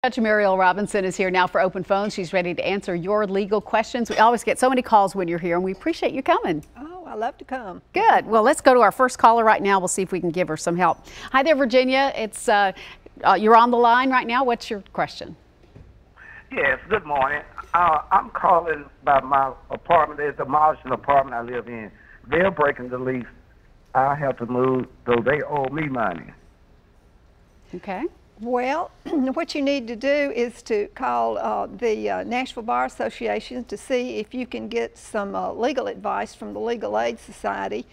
Judge Muriel Robinson is here now for Open Phone. She's ready to answer your legal questions. We always get so many calls when you're here, and we appreciate you coming. Oh, I love to come. Good. Well, let's go to our first caller right now. We'll see if we can give her some help. Hi there, Virginia. It's you're on the line right now. What's your question? Yes, good morning. I'm calling about my apartment. There's a demolishing apartment I live in. They're breaking the lease. I have to move, so they owe me money. Okay. Well, what you need to do is to call the Nashville Bar Association to see if you can get some legal advice from the Legal Aid Society,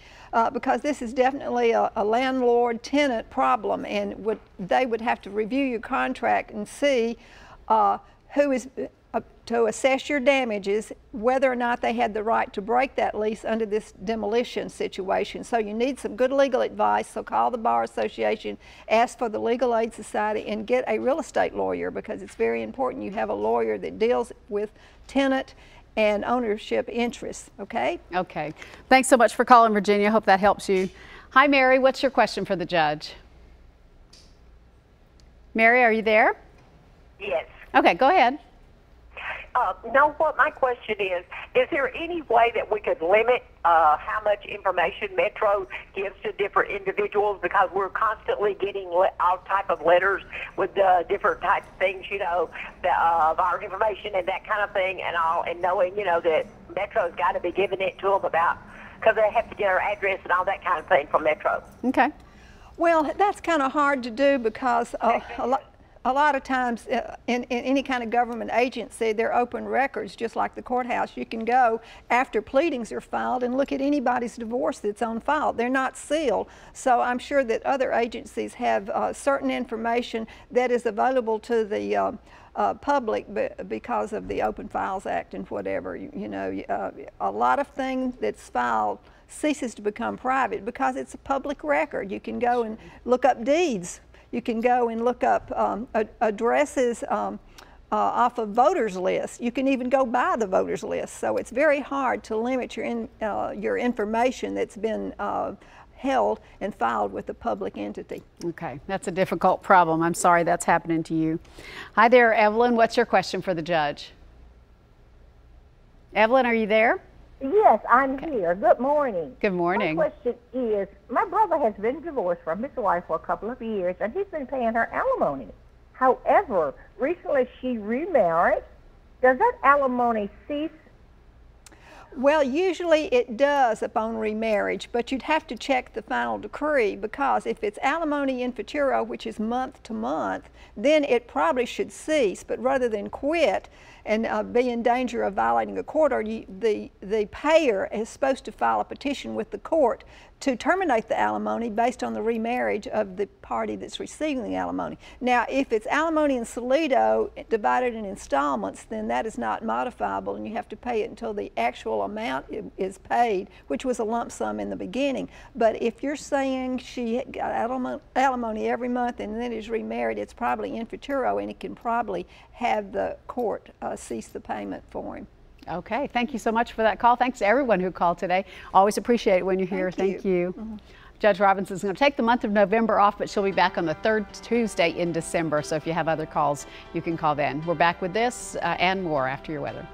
because this is definitely a landlord-tenant problem, and they would have to review your contract and see who is to assess your damages, whether or not they had the right to break that lease under this demolition situation. So you need some good legal advice, so call the Bar Association, ask for the Legal Aid Society, and get a real estate lawyer, because it's very important you have a lawyer that deals with tenant and ownership interests, okay? Okay. Thanks so much for calling, Virginia. Hope that helps you. Hi, Mary. What's your question for the judge? Mary, are you there? Yes. Okay, go ahead. No, what my question is there any way that we could limit how much information Metro gives to different individuals? Because we're constantly getting all type of letters with different types of things, you know, of our information and that kind of thing, and all, and knowing, you know, that Metro's got to be giving it to them about, because they have to get our address and all that kind of thing from Metro. Okay. Well, that's kind of hard to do, because a lot of times in any kind of government agency, they're open records, just like the courthouse. You can go after pleadings are filed and look at anybody's divorce that's on file. They're not sealed. So I'm sure that other agencies have certain information that is available to the public because of the Open Files Act and whatever. You know, a lot of things that's filed ceases to become private because it's a public record. You can go and look up deeds. You can go and look up addresses off of voters lists. You can even go by the voters list. So it's very hard to limit your information that's been held and filed with a public entity. Okay, that's a difficult problem. I'm sorry that's happening to you. Hi there, Evelyn. What's your question for the judge? Evelyn, are you there? Yes, I'm here. Good morning. Good morning. My question is, my brother has been divorced from his wife for a couple of years, and he's been paying her alimony. However, recently she remarried. Does that alimony cease? Well, usually it does upon remarriage, but you'd have to check the final decree, because if it's alimony in futuro, which is month to month, then it probably should cease. But rather than quit and be in danger of violating a court order, the payer is supposed to file a petition with the court to terminate the alimony based on the remarriage of the party that's receiving the alimony. Now, if it's alimony in solido divided in installments, then that is not modifiable, and you have to pay it until the actual amount is paid, which was a lump sum in the beginning. But if you're saying she got alimony every month and then is remarried, it's probably in futuro, and it can probably have the court cease the payment for him. Okay, thank you so much for that call. Thanks to everyone who called today. Always appreciate it when you're here. Thank you. Mm-hmm. Judge Robinson is going to take the month of November off, but she'll be back on the third Tuesday in December. So if you have other calls, you can call then. We're back with this and more after your weather.